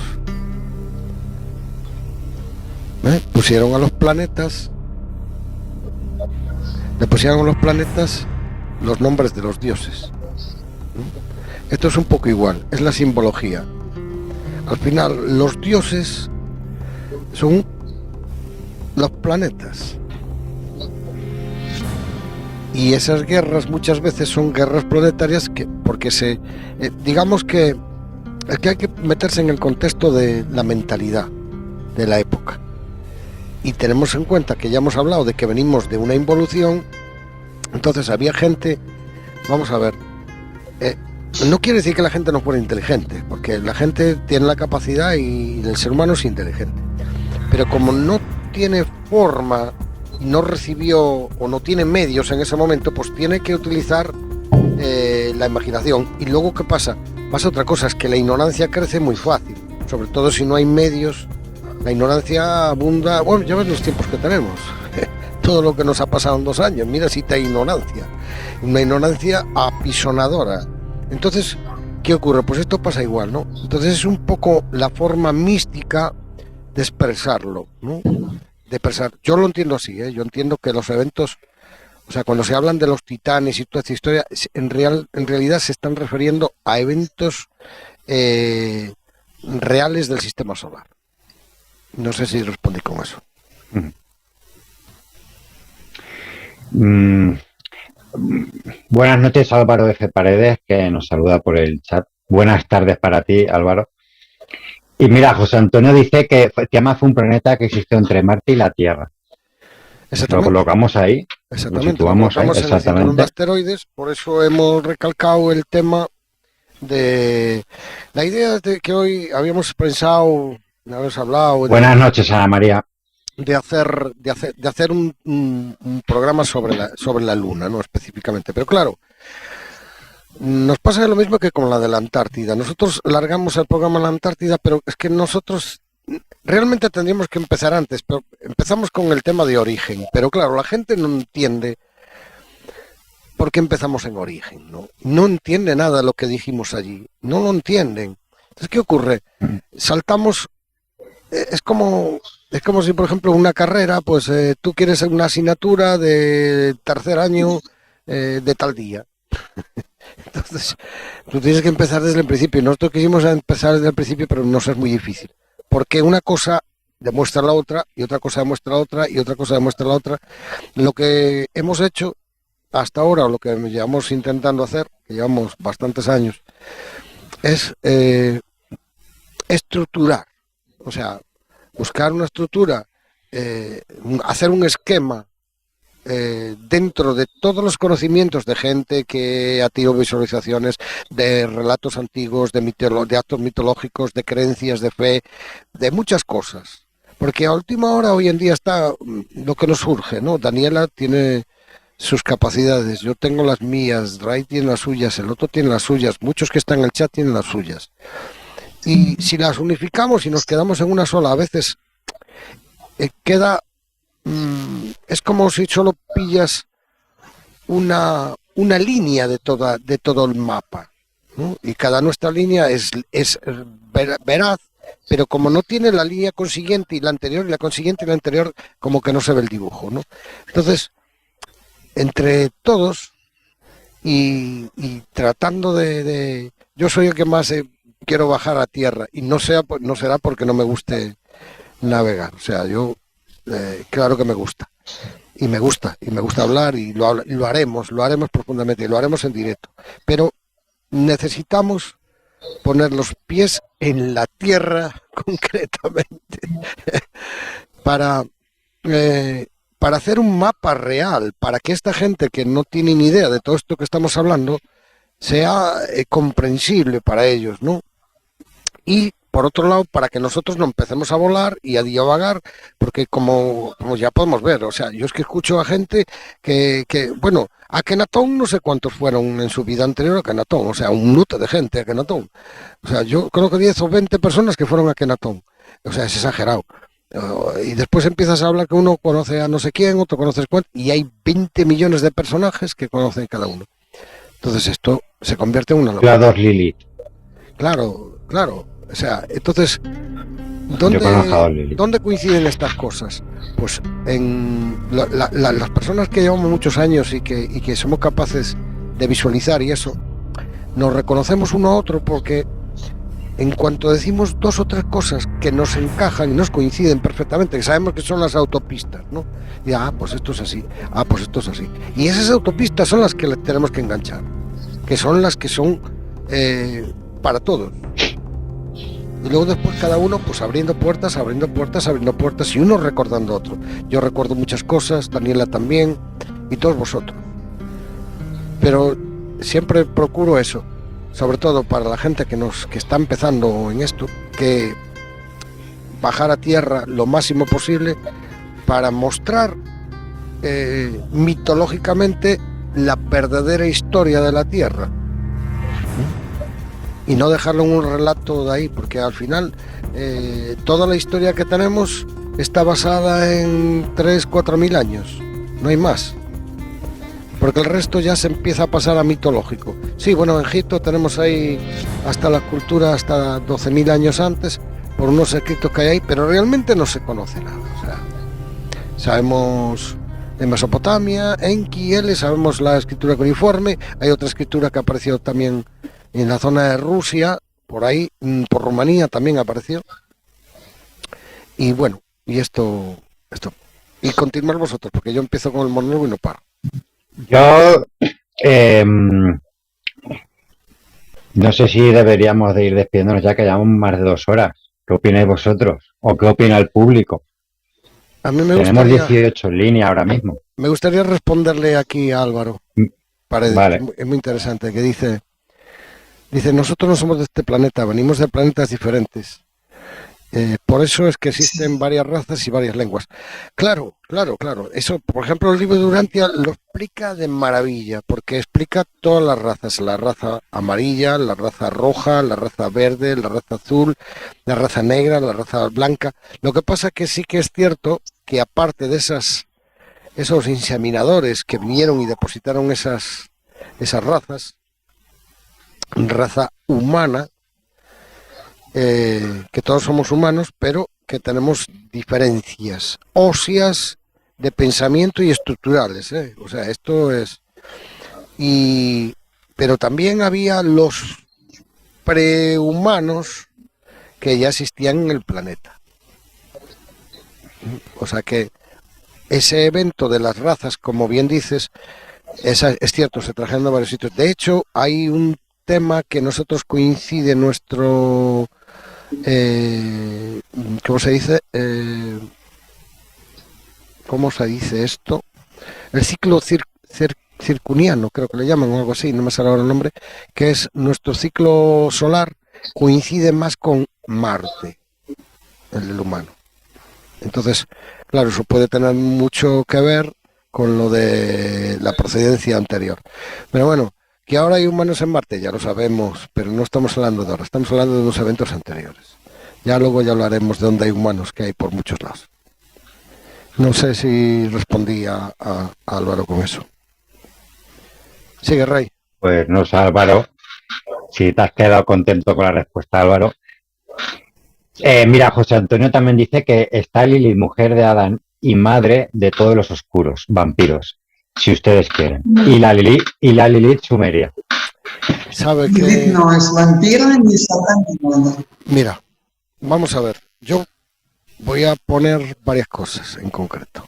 S3: Pusieron a los planetas. Le pusieron a los planetas los nombres de los dioses. Esto es un poco igual, es la simbología. Al final, los dioses son los planetas. Y esas guerras muchas veces son guerras planetarias porque digamos que hay que meterse en el contexto de la mentalidad de la época. Y tenemos en cuenta que ya hemos hablado de que venimos de una involución. Entonces había gente, vamos a ver, no quiere decir que la gente no fuera inteligente, porque la gente tiene la capacidad y el ser humano es inteligente. Pero como no tiene forma, no recibió o no tiene medios en ese momento, pues tiene que utilizar la imaginación. Y luego, ¿qué pasa? Pasa otra cosa, es que la ignorancia crece muy fácil, sobre todo si no hay medios. La ignorancia abunda. Bueno, ya ves los tiempos que tenemos. Todo lo que nos ha pasado en 2 años, mira si te hay ignorancia. Una ignorancia apisonadora. Entonces, ¿qué ocurre? Pues esto pasa igual, ¿no? Entonces es un poco la forma mística de expresarlo, ¿no? De expresar. Yo lo entiendo así, yo entiendo que los eventos, o sea, cuando se hablan de los titanes y toda esta historia, en realidad se están refiriendo a eventos reales del sistema solar. No sé si respondí con eso.
S1: Buenas noches, Álvaro F. Paredes, que nos saluda por el chat. Buenas tardes para ti, Álvaro. Y mira, José Antonio dice que Tiamat fue un planeta que existió entre Marte y la Tierra. Lo colocamos ahí.
S3: Exactamente.
S1: Lo situamos ahí, exactamente.
S3: En el de asteroides, por eso hemos recalcado el tema de la idea de que hoy habíamos pensado, habíamos hablado.
S1: Buenas noches, Ana María.
S3: De hacer un programa sobre la Luna, no específicamente. Pero claro, nos pasa lo mismo que con la de la Antártida. Nosotros largamos el programa en la Antártida, pero es que nosotros realmente tendríamos que empezar antes, pero empezamos con el tema de origen. Pero claro, la gente no entiende por qué empezamos en origen, ¿no? No entiende nada de lo que dijimos allí, no lo entienden. Entonces, ¿qué ocurre? Saltamos, es como si, por ejemplo, una carrera, pues tú quieres una asignatura de tercer año de tal día. Entonces, tú tienes que empezar desde el principio. Nosotros quisimos empezar desde el principio, pero nos es muy difícil. Porque una cosa demuestra la otra, y otra cosa demuestra la otra, y otra cosa demuestra la otra. Lo que hemos hecho hasta ahora, o lo que llevamos intentando hacer, que llevamos bastantes años, es estructurar. O sea, buscar una estructura, hacer un esquema dentro de todos los conocimientos de gente que ha tenido visualizaciones de relatos antiguos, de actos mitológicos, de creencias, de fe, de muchas cosas. Porque a última hora hoy en día está lo que nos surge, ¿no? Daniela tiene sus capacidades, yo tengo las mías, Ray tiene las suyas, el otro tiene las suyas, muchos que están en el chat tienen las suyas. Y si las unificamos y nos quedamos en una sola, a veces queda... es como si solo pillas una línea de todo el mapa, ¿no? Y cada nuestra línea es veraz pero como no tiene la línea consiguiente y la anterior y la consiguiente y la anterior, como que no se ve el dibujo, ¿no? Entonces, entre todos y tratando yo soy el que más quiero bajar a tierra y no será porque no me guste navegar, o sea, yo claro que me gusta. Y me gusta hablar y lo haremos profundamente, y lo haremos en directo. Pero necesitamos poner los pies en la tierra concretamente para, para hacer un mapa real, para que esta gente que no tiene ni idea de todo esto que estamos hablando sea comprensible para ellos, ¿no? Y por otro lado, para que nosotros no empecemos a volar y a divagar, porque como ya podemos ver, o sea, yo es que escucho a gente que bueno, a Kenatón no sé cuántos fueron en su vida anterior a Kenatón, o sea, un nute de gente a Kenatón. O sea, yo creo que 10 o 20 personas que fueron a Kenatón. O sea, es exagerado. Y después empiezas a hablar que uno conoce a no sé quién, otro conoce a cuánto, y hay 20 millones de personajes que conocen cada uno. Entonces esto se convierte en una locura.
S1: La dos Lili.
S3: Claro. O sea, entonces, ¿dónde coinciden estas cosas? Pues en las personas que llevamos muchos años y que somos capaces de visualizar y eso, nos reconocemos uno a otro porque en cuanto decimos dos o tres cosas que nos encajan y nos coinciden perfectamente, que sabemos que son las autopistas, ¿no? Y pues esto es así, pues esto es así. Y esas autopistas son las que le tenemos que enganchar, que son las que son para todos. Y luego después cada uno pues abriendo puertas y uno recordando otro. Yo recuerdo muchas cosas, Daniela también y todos vosotros. Pero siempre procuro eso, sobre todo para la gente que está empezando en esto, que bajar a tierra lo máximo posible para mostrar mitológicamente la verdadera historia de la Tierra. Y no dejarlo en un relato de ahí, porque al final toda la historia que tenemos está basada en 3.000-4.000 años, no hay más, porque el resto ya se empieza a pasar a mitológico. Sí, bueno, en Egipto tenemos ahí hasta la cultura hasta 12.000 años antes, por unos escritos que hay ahí, pero realmente no se conoce nada. O sea, sabemos de Mesopotamia, Enki, sabemos la escritura cuneiforme, hay otra escritura que apareció también en la zona de Rusia, por ahí, por Rumanía también apareció. Y bueno, y esto. Y continuar vosotros, porque yo empiezo con el monólogo y no paro.
S1: Yo no sé si deberíamos de ir despidiéndonos ya que llevamos más de 2 horas. ¿Qué opináis vosotros? ¿O qué opina el público?
S3: A mí
S1: Tenemos 18 en línea ahora mismo.
S3: Me gustaría responderle aquí a Álvaro Paredes,
S1: vale.
S3: Es muy interesante, que dice, nosotros no somos de este planeta, venimos de planetas diferentes. Por eso es que existen varias razas y varias lenguas. Claro. Eso, por ejemplo, el libro de Urantia lo explica de maravilla, porque explica todas las razas. La raza amarilla, la raza roja, la raza verde, la raza azul, la raza negra, la raza blanca. Lo que pasa que sí que es cierto que aparte de esos inseminadores que vinieron y depositaron esas razas, raza humana, que todos somos humanos, pero que tenemos diferencias óseas, de pensamiento y estructurales, o sea, esto es. Pero también había los prehumanos que ya existían en el planeta. O sea que ese evento de las razas, como bien dices, es cierto, se trajeron de varios sitios. De hecho, hay un tema que nosotros coincide en nuestro ¿cómo se dice? ¿Cómo se dice esto? El ciclo circuniano, creo que le llaman o algo así, no me sale ahora el nombre, que es nuestro ciclo solar, coincide más con Marte, el del humano. Entonces, claro, eso puede tener mucho que ver con lo de la procedencia anterior. Pero bueno, que ahora hay humanos en Marte, ya lo sabemos, pero no estamos hablando de ahora, estamos hablando de los eventos anteriores. Ya luego ya hablaremos de dónde hay humanos, que hay por muchos lados. No sé si respondí a Álvaro con eso. Sigue, Rey.
S1: Pues no sé, Álvaro, si te has quedado contento con la respuesta, Álvaro. Mira, José Antonio también dice que está Lilith, mujer de Adán y madre de todos los oscuros, vampiros, si ustedes quieren. Y la Lilith sumeria.
S3: ¿Sabe
S2: Lilith
S3: que?
S2: no es vampira ni Satán ni nada.
S3: Mira, vamos a ver. Yo voy a poner varias cosas en concreto.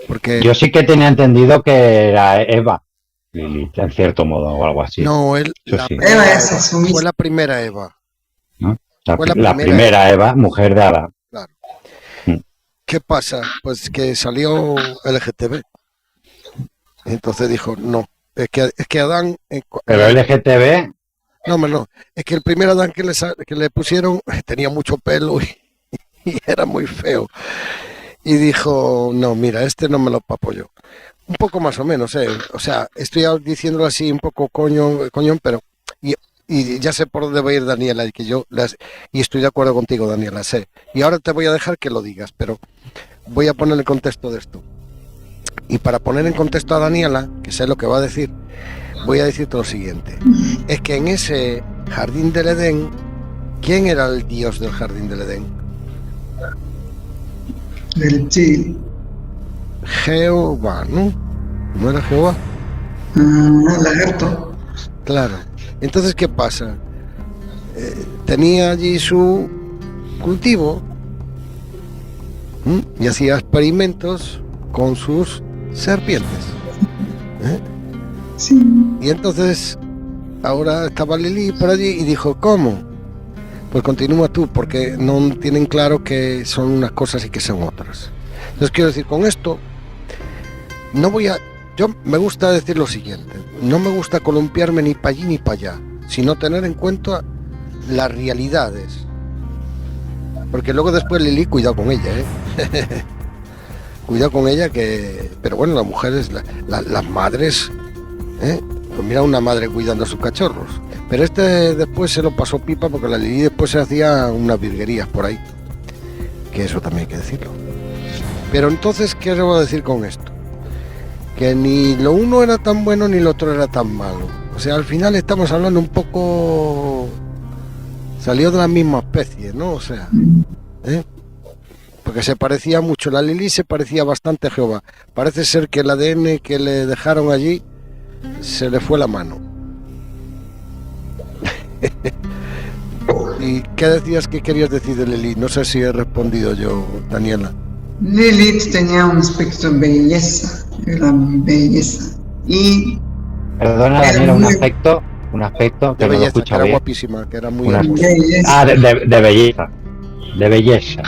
S3: Porque
S1: Yo sí que tenía entendido que era Eva, Lilith, en cierto modo, o algo así.
S3: no,
S1: Eso
S3: la
S1: sí.
S3: primera
S2: Eva es asumida.
S3: fue la primera Eva.
S1: ¿No?
S3: Fue la
S1: La
S3: primera
S1: primera Eva, mujer de Adán.
S3: Claro.
S1: Mm.
S3: ¿Qué pasa? Pues que salió LGTB. Entonces dijo, no, es que Adán...
S1: Pero LGTB,
S3: No, hombre, no. Es que el primer Adán que le pusieron tenía mucho pelo y era muy feo. Y dijo, no, mira, este no me lo papo yo. Un poco más o menos, ¿eh? O sea, estoy diciéndolo así un poco coñón, pero... Y ya sé por dónde va a ir Daniela, y estoy de acuerdo contigo, Daniela, sé. Y ahora te voy a dejar que lo digas, pero voy a poner el contexto de esto. Y para poner en contexto a Daniela, que sé lo que va a decir, voy a decirte lo siguiente. Es que en ese jardín del Edén, ¿quién era el dios del jardín del Edén?
S2: Reptil.
S3: Jehová, ¿no? ¿No era Jehová?
S2: Lagarto.
S3: Claro. Entonces, ¿qué pasa? Tenía allí su cultivo y hacía experimentos con sus serpientes.
S2: Sí.
S3: Y entonces, ahora estaba Lili por allí y dijo, ¿cómo? Pues continúa tú, porque no tienen claro que son unas cosas y que son otras. Entonces, quiero decir, con esto, yo me gusta decir lo siguiente, no me gusta columpiarme ni para allí ni para allá, sino tener en cuenta las realidades. Porque luego después Lili, cuidado con ella, cuidado con ella pero bueno, las mujeres, las madres, pues mira una madre cuidando a sus cachorros. Pero después se lo pasó pipa porque la Lili después se hacía unas virguerías por ahí. Que eso también hay que decirlo. Pero entonces, ¿qué os voy a decir con esto? Que ni lo uno era tan bueno ni lo otro era tan malo. O sea, al final estamos hablando un poco... Salió de la misma especie, ¿no? O sea, porque se parecía mucho. La Lili se parecía bastante a Jehová. Parece ser que el ADN que le dejaron allí se le fue la mano. ¿Y qué decías que querías decir de Lili? No sé si he respondido yo, Daniela.
S2: Lilith tenía un aspecto de belleza, era belleza. Y
S1: perdona
S2: era
S1: Daniela, un
S2: muy-
S1: aspecto que
S3: De
S1: no lo
S3: belleza, que
S1: escucha
S3: era
S1: bien.
S3: guapísima, que era muy
S1: Una-
S3: hermosa.
S2: belleza.
S1: De belleza. De belleza.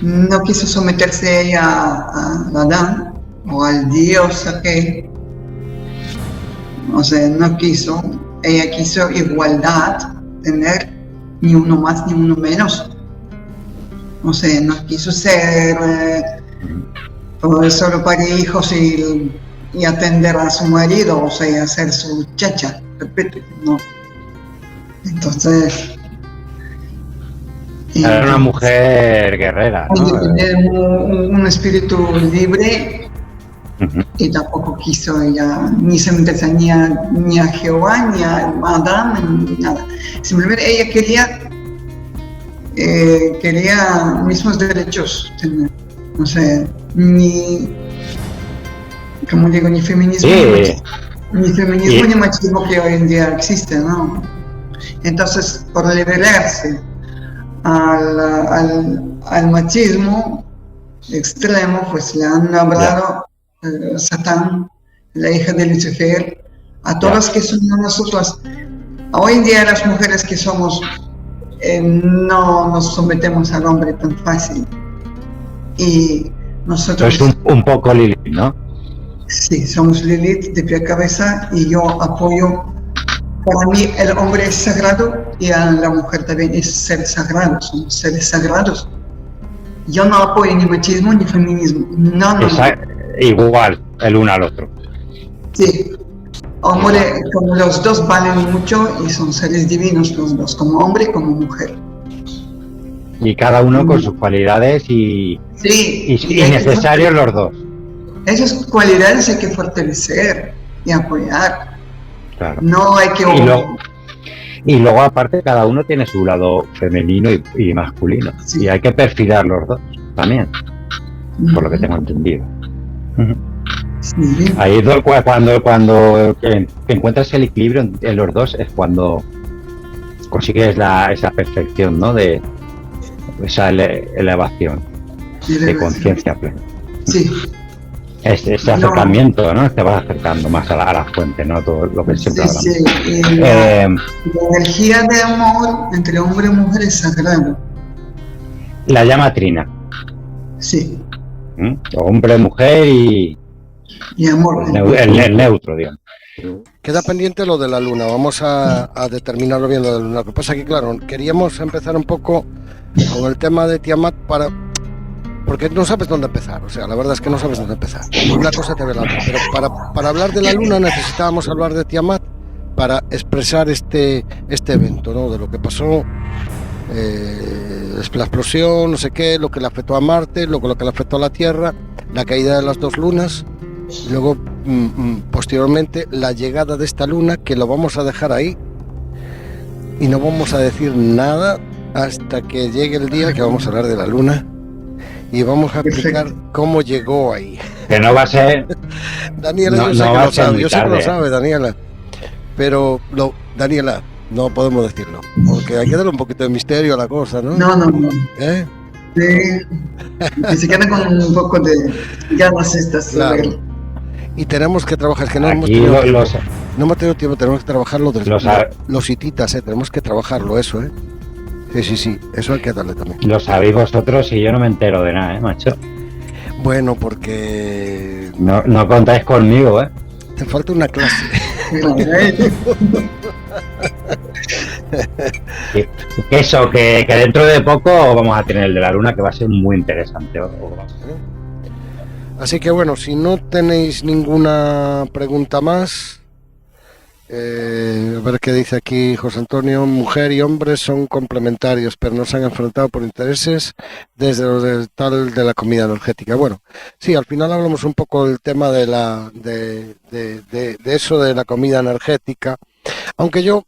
S2: No quiso someterse ella a Adán o al dios aquel. O sea, no quiso. Ella quiso igualdad, tener ni uno más ni uno menos. O sea, no quiso ser solo para hijos y atender a su marido, o sea, hacer su chacha, repito, no. Entonces...
S1: Era una mujer guerrera, ¿no?
S2: Tener un espíritu libre
S1: Ujú.
S2: y tampoco quiso ella ni someterse ni a Jehová, ni a Adán, ni nada. Simplemente ella quería mismos derechos tener. O sea, como digo, ni feminismo,
S1: Sí.
S2: ni machismo que hoy en día existe, ¿no? Entonces, por liberarse al machismo extremo, pues le han hablado Satán, la hija de Lucifer, a todas que son nosotras. Hoy en día las mujeres que somos no nos sometemos al hombre tan fácil. Y nosotros...
S1: Es un poco Lilith, ¿no?
S2: Sí, somos Lilith de pie a cabeza y yo apoyo. Para mí el hombre es sagrado y a la mujer también es ser sagrado, somos seres sagrados. Yo no apoyo ni machismo ni feminismo, no.
S1: Igual, el uno al otro.
S2: Sí, hombre, como los dos valen mucho y son seres divinos los dos, como hombre y como mujer.
S1: Y cada uno con sus cualidades y necesarios los dos.
S2: Esas cualidades hay que fortalecer y apoyar.
S1: Claro.
S2: No hay que...
S1: Y luego aparte cada uno tiene su lado femenino y masculino.
S2: Sí.
S1: Y hay que perfilar los dos también, por lo que tengo entendido.
S2: Sí.
S1: Ahí es cuando que encuentras el equilibrio en los dos, es cuando consigues esa perfección, ¿no? De esa elevación de conciencia plena.
S2: Sí.
S1: Ese acercamiento, ¿no? Te vas acercando más a la fuente, ¿no? Todo lo que siempre hablamos.
S2: Sí. Y la energía de amor entre hombre y mujer es sagrada.
S1: La llama trina.
S2: Sí.
S1: Hombre, mujer y
S2: amor.
S1: el neutro, digamos.
S3: Queda pendiente lo de la luna, vamos a determinarlo bien lo de la luna. Lo que pasa es que, claro, queríamos empezar un poco con el tema de Tiamat porque no sabes dónde empezar, o sea, la verdad es que no sabes dónde empezar. Una cosa te ve la otra, pero para hablar de la luna necesitábamos hablar de Tiamat para expresar este evento, ¿no? De lo que pasó, la explosión, no sé qué, lo que le afectó a Marte, lo que le afectó a la Tierra, la caída de las dos lunas, luego posteriormente la llegada de esta luna, que lo vamos a dejar ahí y no vamos a decir nada hasta que llegue el día que vamos a hablar de la luna y vamos a explicar cómo llegó ahí.
S1: Que no va a ser...
S3: Daniela, yo sé que lo sabe, yo sé que lo sabe, Daniela, pero Daniela, no podemos decirlo, porque hay que darle un poquito de misterio a la cosa, ¿no?
S2: No.
S3: ¿Eh?
S2: Sí. Y se queda con un poco de ganas estas.
S3: Claro. Y tenemos que trabajar, es que no hemos
S1: Aquí
S3: tenido tiempo, tenemos que trabajarlo los hititas, tenemos que trabajarlo eso, Sí, eso hay que darle también.
S1: Lo sabéis vosotros y yo no me entero de nada, macho.
S3: Bueno, porque...
S1: No contáis conmigo,
S3: Te falta una clase.
S1: Eso, que dentro de poco vamos a tener el de la luna, que va a ser muy interesante.
S3: Así que bueno, si no tenéis ninguna pregunta más, a ver qué dice aquí José Antonio. Mujer y hombre son complementarios, pero no se han enfrentado por intereses desde lo de la comida energética. Bueno, sí, al final hablamos un poco del tema de eso de la comida energética, aunque yo,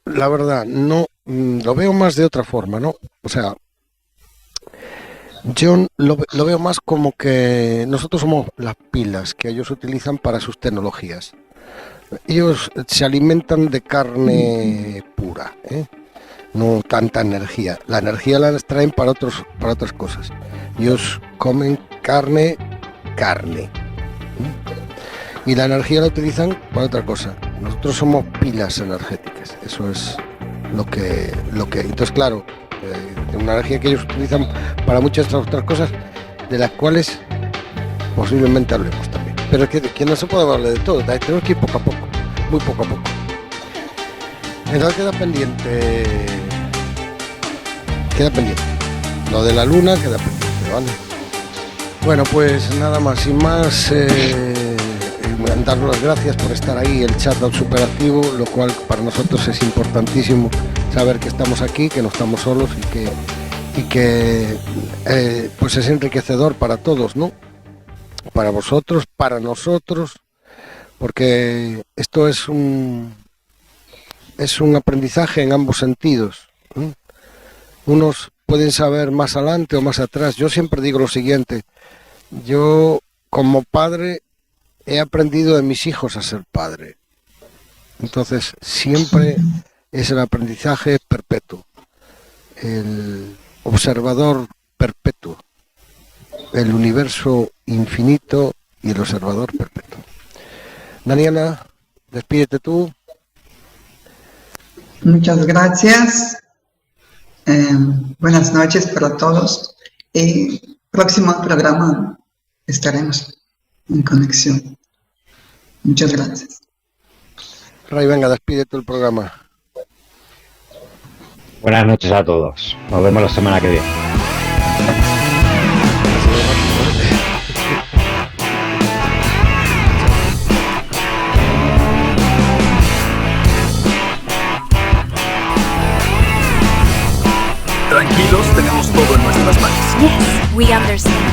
S3: la verdad, no lo veo más de otra forma, ¿no? O sea, yo lo veo más como que nosotros somos las pilas que ellos utilizan para sus tecnologías. Ellos se alimentan de carne pura, no tanta energía. La energía la extraen para otras cosas. Ellos comen carne. Y la energía la utilizan para otra cosa. Nosotros somos pilas energéticas. Eso es lo que. Entonces, claro, una energía que ellos utilizan para muchas otras cosas, de las cuales posiblemente hablemos también. Pero es que no se puede hablar de todo, tenemos que ir poco a poco, muy poco a poco. Entonces queda pendiente. Lo de la luna queda pendiente, ¿vale? Bueno, pues nada más, sin más, daros las gracias por estar ahí, el chat súper activo, lo cual para nosotros es importantísimo saber que estamos aquí, que no estamos solos y que pues es enriquecedor para todos, ¿no? Para vosotros, para nosotros, porque esto es un aprendizaje en ambos sentidos. Unos pueden saber más adelante o más atrás. Yo siempre digo lo siguiente: yo como padre he aprendido de mis hijos a ser padre. Entonces siempre es el aprendizaje perpetuo, el observador perpetuo, el universo infinito y el observador perpetuo. Daniela, despídete tú.
S2: Muchas gracias. Buenas noches para todos. Y próximo programa estaremos en conexión. Muchas gracias.
S3: Ray, venga, despídete el programa.
S1: Buenas noches a todos. Nos vemos la semana que viene.
S4: Tranquilos, tenemos todo en nuestras manos.
S5: Yes, we understand.